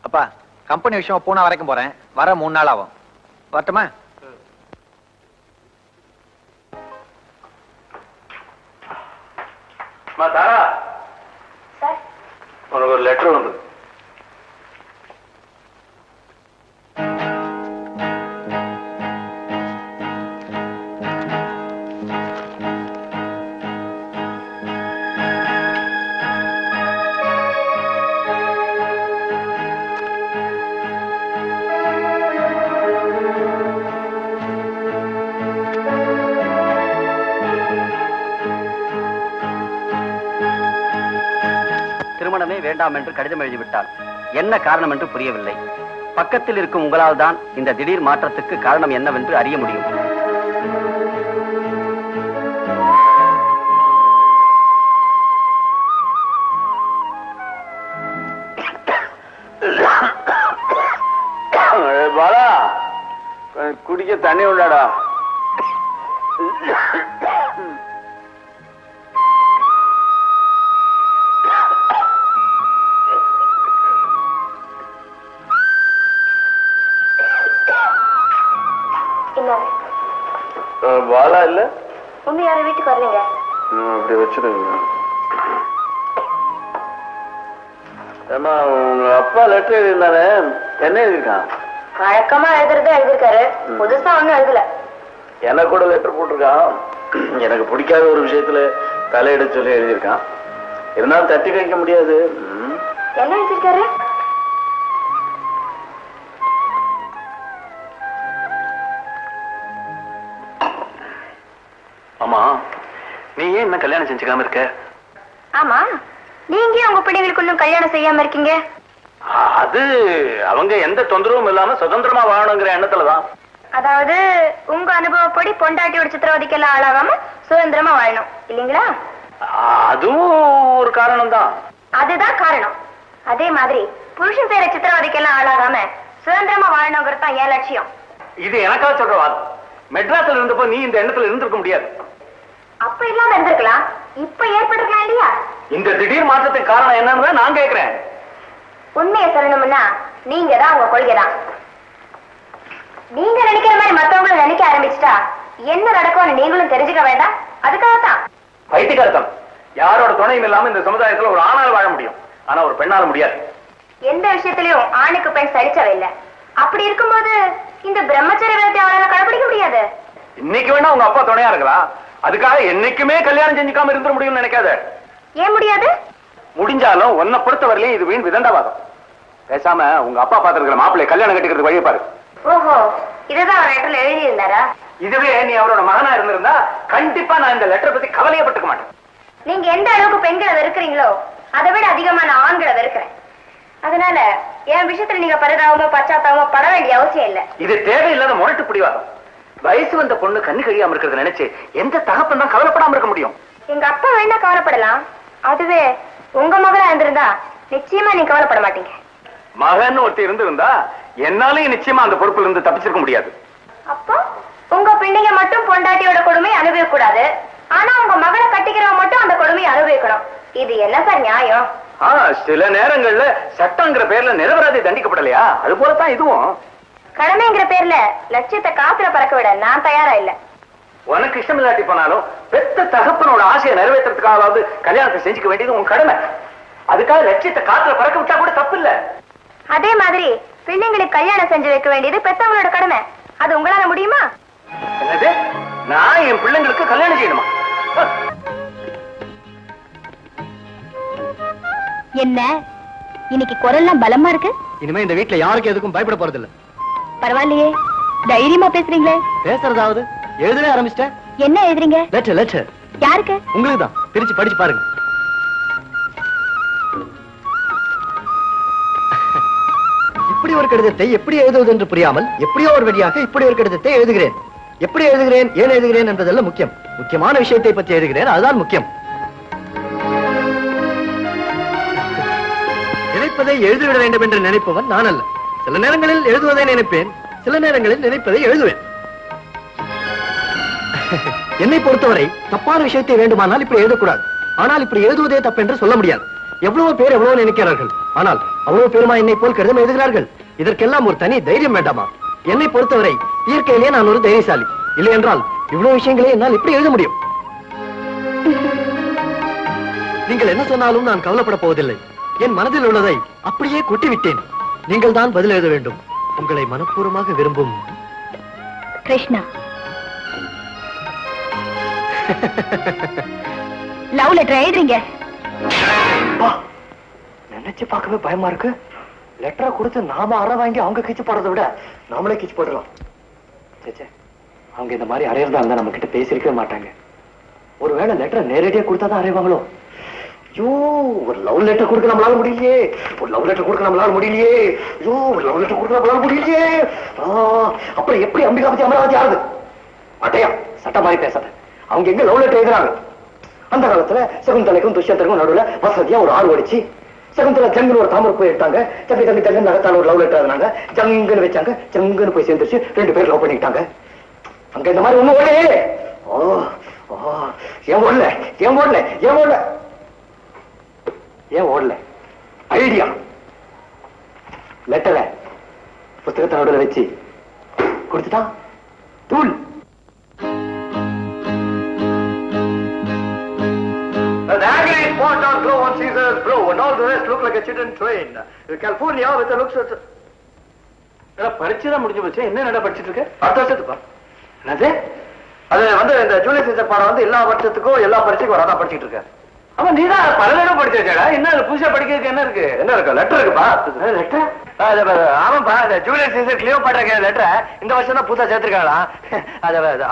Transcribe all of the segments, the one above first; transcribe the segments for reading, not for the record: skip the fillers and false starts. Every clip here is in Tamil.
அப்பா கம்பெனி விஷயம் பூனா வரைக்கும் போறேன். வர 3 நாள் ஆகும். வரட்டுமா? தாரா, உனக்கு ஒரு லெட்டர் வந்து. திருமணமே வேண்டாம் என்று கடிதம் எழுதிவிட்டார். என்ன காரணம் என்று புரியவில்லை. பக்கத்தில் இருக்கும் உங்களால் தான் இந்த திடீர் மாற்றத்துக்கு காரணம் என்னவென்று அறிய முடியும். பாலா, குடிக்க தண்ணி உள்ளாடா. பாலா இல்ல, இன்னும் யாரும் வீட்டுக்கு வரலீங்க. அப்படி வச்சிருங்க. ஏமா, உங்க அப்பா லெட்டர் எழுதிருந்தானே, என்ன எழுதிருக்கான்? வழக்கமா எழுதுறதே எழுதிருக்காரு, புதுசா ஒண்ணும் எழுதல. எனக்கு கூட லெட்டர் போட்டிருக்கான். எனக்கு பிடிக்காத ஒரு விஷயத்துல தலையிட சொல்லி எழுதியிருக்கான். இருந்தாலும் தட்டி கழிக்க முடியாது. என்ன எழுதிருக்காரு? ஆமா, நீ ஏன் என்ன கல்யாணம் செஞ்சுக்காம இருக்க? ஆமா, நீங்க உங்க பிள்ளைங்களுக்கு இன்னும் கல்யாணம் செய்யாம இருக்கீங்க? அது அவங்க எந்த தொந்தரவும் இல்லாம சுதந்திரமா வாழணுங்கிற எண்ணத்துலதான். அதாவது உங்க அனுபவப்படி பொண்டாட்டியோட சித்திரவதைக்கெல்லாம் ஆளாகாம சுதந்திரமா வாழணும் இல்லீங்களா? அதுவும் ஒரு காரணம் தான். அதுதான் காரணம். அதே மாதிரி புருஷன் செய்யற சித்திரவதைக்கெல்லாம் ஆளாகாம சுதந்திரமா வாழணுங்கிறது தான் என் லட்சியம். இது எனக்காக சொல்ற வாதம். மெட்ராஸ்ல இருந்தப்போ நீ இந்த எண்ணத்துல இருந்திருக்க முடியாது. அப்ப இல்லாம இருந்திருக்கலாம், இப்ப ஏற்பட்டிருக்கலாம் இல்லையா? இந்த திடீர் மாற்றத்துக்கு காரணம் என்னன்னு நான் கேட்கிறேன். உண்மையை சொல்லணும்னா நீங்க தான் உங்க கொள்கைதான். நீங்க நினைக்கிற மாதிரி மத்தவங்களும் நினைக்க ஆரம்பிச்சுட்டா என்ன நடக்கும்னு நீங்களும் தெரிஞ்சுக்க வேண்டாம். அதுக்காகத்தான். பைத்தியக்காரத்தம். யாரோட துணையும் இல்லாம இந்த சமுதாயத்துல ஒரு ஆணால் வாழ முடியும், ஆனா ஒரு பெண்ணால முடியாது. எந்த விஷயத்திலயும் ஆணுக்கு பெண் சலிச்சவே இல்லை. அப்படி இருக்கும்போது இந்த பிரம்மச்சரிய விரத்தை அவரால் கடைபிடிக்க முடியாது. இன்னைக்கு வேணா உங்க அப்பா துணையா இருக்கலாம், அதுக்காக என்னைக்குமே கல்யாணம் செஞ்சுக்காம இருந்துட முடியும்னு நினைக்காத. ஏன் முடியாது? முடிஞ்சாலும் உன்னை பொறுத்த வரலையும் இது வீண் விதண்டாவாதம். பேசாம உங்க அப்பா பாத்துருக்கிற மாப்பிள்ளை கல்யாணம் கட்டிக்கிறதுக்கு வழியை பாரு. ஓஹோ, இதுதான் அவர் லெட்டர்ல எழுதி இருந்தாரா? இதுவே நீ அவரோட மகனா இருந்திருந்தா கண்டிப்பா நான் இந்த லெட்டரை பத்தி கவலையப்பட்டுக்க மாட்டேன். நீங்க எந்த அளவுக்கு பெண்களை வெறுக்கிறீங்களோ அதை விட அதிகமா நான் ஆண்களை வெறுக்கிறேன். அதனால என் விஷயத்துல நீங்க பரிதாபமோ பச்சாத்தாபமோ பட வேண்டிய அவசியம் இல்ல. இது தேவையில்லாத முரட்டு பிடிவாதம். வயசு வந்த பொண்ணு கண்ணு கழியாம இருக்கிறத நினைச்சு எந்த தகப்பன் தான் கவலைப்படாம இருக்க முடியும்? எங்க அப்பா வேணா கவலைப்படலாம், அதுவே உங்க மகளா இருந்திருந்தா நிச்சயமா நீங்க கவலைப்பட மாட்டீங்க. மகன் ஒருத்தி இருந்திருந்தா என்னாலையும் நிச்சயமா அந்த பொறுப்புல இருந்து தப்பிச்சிருக்க முடியாது. அப்போ உங்க பிள்ளைங்க மட்டும் பொண்டாட்டியோட கொடுமையை அனுபவிக்க கூடாது, ஆனா உங்க மகளை கட்டிக்கிறவங்க மட்டும் அந்த கொடுமையை அனுபவிக்கணும். இது என்ன சார் நியாயம்? சில நேரங்கள்ல சட்டங்கிற பேர்ல நிரபராதி தண்டிக்கப்படலையா, அது போலதான் இதுவும். கடமைங்கிற பேர்ல லட்சியத்தை காத்துல பறக்க விட நான் தயாரா இல்ல. உனக்கு இஷ்டம் இல்லாட்டி போனாலும் பெத்த தகப்பனோட ஆசையை நிறைவேற்றத்துக்காவது கல்யாணத்தை செஞ்சுக்க வேண்டியது உன் கடமை. அதுக்காக லட்சியத்தை காத்துல பறக்க விட்டா கூட தப்பு இல்ல. அதே மாதிரி பிள்ளைங்களுக்கு கல்யாணம் செஞ்சு வைக்க வேண்டியது பெத்தவங்களோட கடமை. அது உங்களால முடியுமா? என்னது, நான் என் பிள்ளைங்களுக்கு கல்யாணம் செய்யணுமா? என்ன இன்னைக்கு குரல்லாம் பலமா இருக்கு? இனிமே இந்த வீட்டுல யாருக்கு எதுக்கும் பயப்பட போறது இல்ல. பரவாயில்லையே, தைரியமா பேசுறீங்களே. பேசுறதாவது எழுதவே ஆரம்பிச்சிட்டேன். என்ன எழுதுறீங்க? லெட்டர். லெட்டர் யாருக்கு? உங்களுக்கு தான். பிரிச்சு படிச்சு பாருங்க. இப்படி ஒரு கடிதத்தை எப்படி எழுதுவது என்று புரியாமல் எப்படியோ ஒரு வழியாக இப்படி ஒரு கடிதத்தை எழுதுகிறேன். எப்படி எழுதுகிறேன், ஏன் எழுதுகிறேன் என்பதெல்லாம் முக்கியம். முக்கியமான விஷயத்தை பற்றி எழுதுகிறேன், அதுதான் முக்கியம். நினைப்பதை எழுதிவிட வேண்டும் என்று நினைப்பவன் நான் அல்ல. சில நேரங்களில் எழுதுவதை நினைப்பேன், சில நேரங்களில் நினைப்பதை எழுதுவேன். என்னை பொறுத்தவரை தப்பான விஷயத்தை வேண்டுமானால் இப்படி எழுதக்கூடாது. ஆனால் இப்படி எழுதுவதே தப்பு என்று சொல்ல முடியாது. எவ்வளவு பேர் எவ்வளவு நினைக்கிறார்கள். ஆனால் அவ்வளவு பேருமா என்னை போல் கடிதம் எழுதுகிறார்கள். இதற்கெல்லாம் ஒரு தனி தைரியம் வேண்டாமா? என்னை பொறுத்தவரை இயற்கையிலேயே நான் ஒரு தைரியசாலி. இல்லை என்றால் இவ்வளவு விஷயங்களே என்னால் எப்படி எழுத முடியும்? நீங்கள் என்ன சொன்னாலும் நான் கவலைப்பட போவதில்லை. என் மனதில் உள்ளதை அப்படியே கொட்டிவிட்டேன். நீங்கள் தான் பதில் எழுத வேண்டும். உங்களை மனப்பூர்வமாக விரும்பும் கிருஷ்ணா. லவ் லெட்டர் எழுதுறீங்க? நினைச்சு பார்க்கவே பயமா இருக்கு. லெட்டரை கொடுத்து நாம அற வாங்கி அவங்க கிச்சு போடுறதை விட நாமளே கிச்சு போடுறோம். சேச்சே, அவங்க இந்த மாதிரி அறையறதா இருந்தா நம்ம கிட்ட பேசிருக்கவே மாட்டாங்க. ஒருவேளை லெட்டரை நேரடியா கொடுத்தாதான் அறைவாங்களோ? ஐயோ, ஒரு லவ் லெட்டர் கொடுக்க நம்மளால முடியலையே. ஒரு லவ் லெட்டர் கொடுக்க நம்மளால முடியலையே. ஐயோ, ஒரு லவ் லெட்டர் கொடுக்க நம்மளால முடியலையே. அப்புறம் எப்படி அம்பிகாபதி அமராவதி ஆகுது? அட்டையா சட்ட மாதிரி பேசாத. அவங்க எங்க லவ் லெட்டர் எழுதுறாங்க? அந்த காலத்துல சகுந்தலைக்கும் துஷ்யந்தருக்கும் நடுவுல வசதியா ஒரு ஆள் ஓடிச்சு. சகுந்தலா ஜங்குன்னு ஒரு தாமரை போய் எடுத்தாங்க. தம்பி தம்பி தங்க நகத்தால ஒரு லவ் லெட்டர் எழுதினாங்க. ஜங்குன்னு வச்சாங்க. ஜங்குன்னு போய் சேர்ந்துருச்சு. 2 பேர் லவ் பண்ணிக்கிட்டாங்க. அங்க இந்த மாதிரி ஒண்ணு ஓடலையே. ஏன் ஓடல? ஏன் ஓடல? ஏன் ஓடல? ஏன் ஓடல? ஐடியா. லெட்டரை புத்தகத்தை நடுவுல வச்சு கொடுத்துட்டான். தூள். An angry spot on glow on Caesar's brow, and all the rest look like a children train. California with the looks at... பரிச்சை முடிஞ்சு போச்சு. என்ன நட படிச்சிட்டு இருக்க? அடுத்த வருஷத்துப்பா. என்னது? அது வந்து இந்த ஜூலியஸ் சீசர் பாடம் வந்து எல்லா வருஷத்துக்கும் எல்லா பரிச்சைக்கும் வராதான் படிச்சிட்டு இருக்க. ஆமா, நீதான் பல நேரம் படிச்சு வச்சாடா. என்ன புதுசா படிக்கிறதுக்கு என்ன இருக்கு? என்ன இருக்கு? லெட்டர் இருக்குப்பா. லெட்டர்? ஆமாப்பா, இந்த ஜூலியஸ் சீசர் கிளியோபாட்ரா லெட்டரை இந்த வருஷம் தான் புதுசா சேர்த்திருக்காங்களா.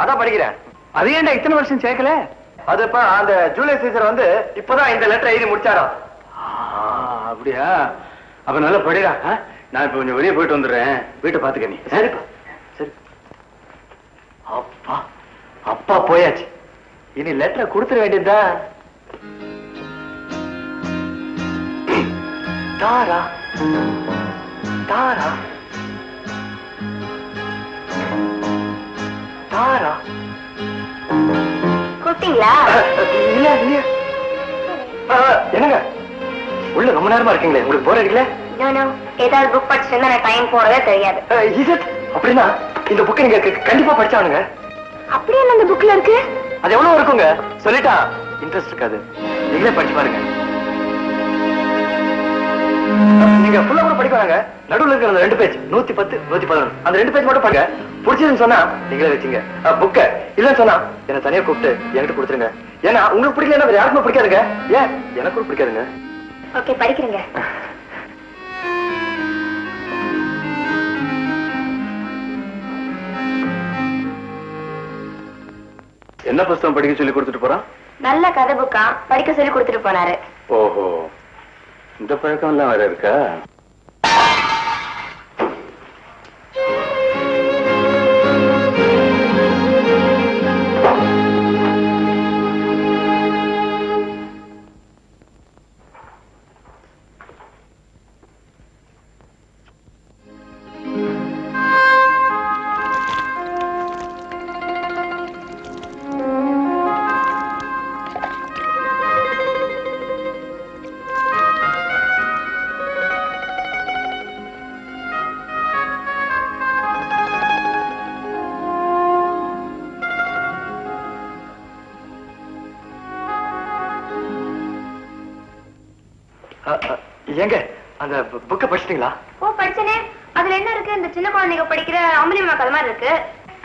அதான் படிக்கிறேன். அது ஏன்டா இத்தனை வருஷம் சேர்க்கல? அதுப்பா, அந்த ஜூலியஸ் சீசர் வந்து இப்பதான் இந்த லெட்டர் எழுதி முடிச்சாரோ. அப்படியா? அப்ப நல்லா படிடா. நான் இப்ப கொஞ்சம் வெளியே போயிட்டு வந்துடுறேன். வீட்டை பாத்துக்க நீ. சரிப்பா, சரி. அப்பா அப்பா போயாச்சு. இனி லெட்டரை கொடுத்துட வேண்டியதா. தாரா தாரா தாரா. கூப்பிட்டீங்களா? இல்ல இல்ல. என்னங்க உள்ள ரொம்ப நேரமா இருக்கீங்களே, உங்களுக்கு போர் அடிக்கல? ஏதாவது புக் படிச்சுன்னா டைம் போறதே தெரியாது. அப்படின்னா இந்த புக்கை நீங்க கண்டிப்பா படிச்சானுங்க. அப்படி என்ன இந்த புக்ல இருக்கு? அது எவ்வளவு இருக்குங்க? சொல்லிட்டா இன்ட்ரெஸ்ட் இருக்காது. நீங்களே படிச்சு பாருங்க. நீங்க ஃபுல்லா கூட படிக்கிறாங்க. நடுவுல இருக்கிற அந்த 2 பேஜ் 110 111 அந்த 2 பேஜ் மட்டும் பாருங்க. பிடிச்சதுன்னு சொன்னா நீங்களே வச்சுங்க புக்க. இல்லன்னு சொன்னா என்ன தனியா கூப்பிட்டு என்கிட்ட கொடுத்துருங்க. ஏன்னா உங்களுக்கு பிடிக்கலன்னா வேற யாருக்குமே பிடிக்காதுங்க. ஏன் எனக்கும் பிடிக்காதுங்க. ஓகே, படிக்கிறேங்க. என்ன புத்தகம் படிக்க சொல்லி கொடுத்துட்டு போறான்? நல்ல கதை புக்கா படிக்க சொல்லி கொடுத்துட்டு போனாரு. ஓஹோ, இந்த பழக்கம் எல்லாம் வேற இருக்கா? ஏங்க அந்த புக்கை படிச்சிட்டீங்களா? ஓ, படிச்சனே. அதுல என்ன இருக்கு? இந்த சின்ன குழந்தைங்க படிக்கிற அம்புலிமா கதை மாதிரி இருக்கு.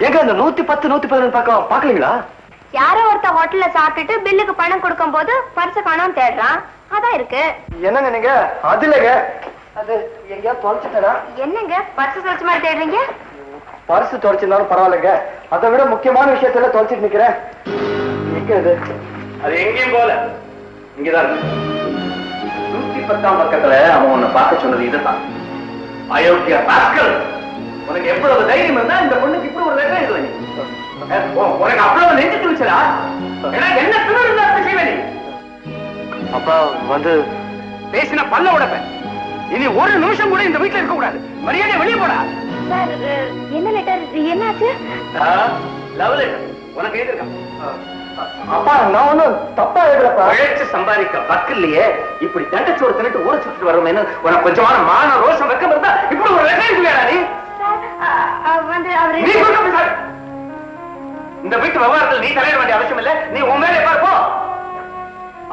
ஏங்க அந்த 110 111 பக்கம் பாக்கலீங்களா? யாரோ ஒருத்த ஹோட்டல்ல சாப்பிட்டுட்டு பில்லுக்கு பணம் கொடுக்கும் போது பர்ஸ காணாம தேடுறான். அதான் இருக்கு. என்னங்க நீங்க அதுலங்க அது எங்கயா தொலைச்சிட்டா? என்னங்க பர்ஸ் தொலைச்ச மாதிரி தேடுறீங்க? பர்ஸ் தொலைச்சிருந்தாலும் பரவாயில்லைங்க. அதை விட முக்கியமான விஷயத்துல தொலைச்சிட்டு நிக்கிறேன். எங்க அது? அது எங்கேயும் போல, இங்கதான் இருக்கு. 110ஆம் பக்கத்துல அவன் உன்னை பார்க்க சொன்னது இதுதான். அயோக்கிய ராஸ்கல், உனக்கு எவ்வளவு தைரியம் இருந்தா இந்த பொண்ணுக்கு இப்படி ஒரு லெட்டர் எழுதுவ நீ? உனக்கு அவ்வளவு நெஞ்சு வச்சதா? என்ன பிள்ளை செய்வே நீ? அப்பா வந்து பேசின பல்ல உடப்ப. இனி ஒரு நிமிஷம் கூட இந்த வீட்டுல இருக்க கூடாது. மரியாதை வெளியே போடா. சார், என்ன லெட்டர்? என்னாச்சு? லவ் லெட்டர் உனக்கு எழுதிருக்கான். அப்பா நான் ஒண்ணும் தப்பா எழுதுறப்பா. உழைச்சு சம்பாதிக்க வக்கு இல்லையே, இப்படி தண்டச்சோறு தின்னுட்டு ஊரை சுற்றிட்டு வரோமேனு உனக்கு கொஞ்சமான மான ரோஷம் வெக்கம் இருந்தா இப்படி ஒரு லெட்டர் இல்லையா நீ? வந்து அவரு நீ சொல்ல பேசாத. இந்த வீட்டு விவகாரத்தில் நீ தலையிட வேண்டிய அவசியம் இல்ல. நீ உன் மேலே பார்ப்போ.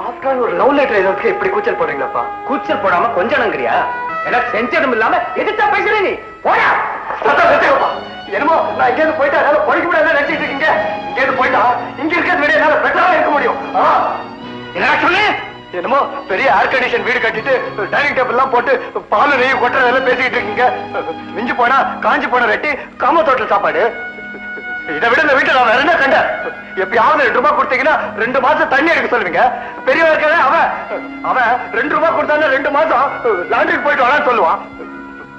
ஆஃப்டர் ஒரு லவ் லெட்டர் எழுதுறதுக்கு இப்படி கூச்சல் போடுறீங்களாப்பா? கூச்சல் போடாம கொஞ்சணுங்கிறியா? எனக்கு செஞ்சதும் இல்லாம எதிர்த்தா பேசுற நீ போயா? சத்தம் வச்சுக்கப்பா. என்னமோ நான் இங்க இருந்து போயிட்டா என்னால பொழைக்க முடியாது நினைச்சிட்டு இருக்கீங்க. இங்க இருந்து போயிட்டா இங்க இருக்கிறது விட என்னால பெட்டரா இருக்க முடியும். என்ன சொல்லு? என்னமோ பெரிய ஏர் கண்டிஷன் வீடு கட்டிட்டு டைனிங் டேபிள் எல்லாம் போட்டு பால் நெய் கொட்டுறதெல்லாம் பேசிக்கிட்டு இருக்கீங்க. மிஞ்சி போனா காஞ்சி போன ரெட்டி காமத்தோட்டல் சாப்பாடு. இதை விட இந்த வீட்டுல நான் வேற என்ன கண்டேன்? எப்பயாவது 2 ரூபாய் கொடுத்தீங்கன்னா 2 மாசம் தண்ணி எடுக்க சொல்லுவீங்க. பெரியவன் இருக்கானே அவன் 2 ரூபாய் கொடுத்தானே 2 மாசம் லாண்டரிக்கு போயிட்டு வரான்னு சொல்லுவான்.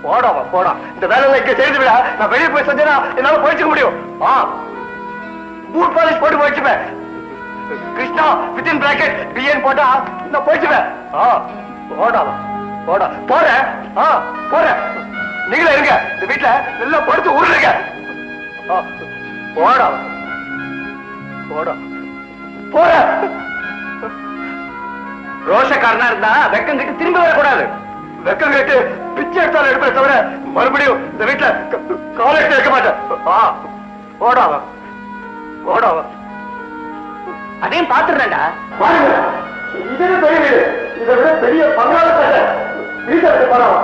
போடாவா போடா, இந்த வேலை இங்க செய்து விட நான் வெளியே போய் செஞ்சேன்னா என்னால போயிச்சுக்க முடியும். பூட் பாலிஷ் போட்டு போயிடுச்சுப்பேன். கிருஷ்ணா வித்தின் பிராக்கெட் பிஎன் போட்டா நான் போயிடுச்சுப்பேன். போடாவா போடா போறேன். போறேன். நீங்களே இருங்க, இந்த வீட்டுல நல்லா படுத்து உருளுங்க. போடா போடா போற. ரோஷக்காரனா இருந்தா வெக்கம் கிட்ட திரும்ப வரக்கூடாது. வெக்கம் கேட்டு பிச்சை எடுத்தாலும் எடுப்பேன் தவிர மறுபடியும் இந்த வீட்டுல காலேஜ் இருக்க மாட்டேன். போடாவா போடாவா. அதையும் பாத்துறேன்டா. பாருங்க, இதே பெரிய வீடு, இதை விட பெரிய பங்களால வீட்டை போடாவா.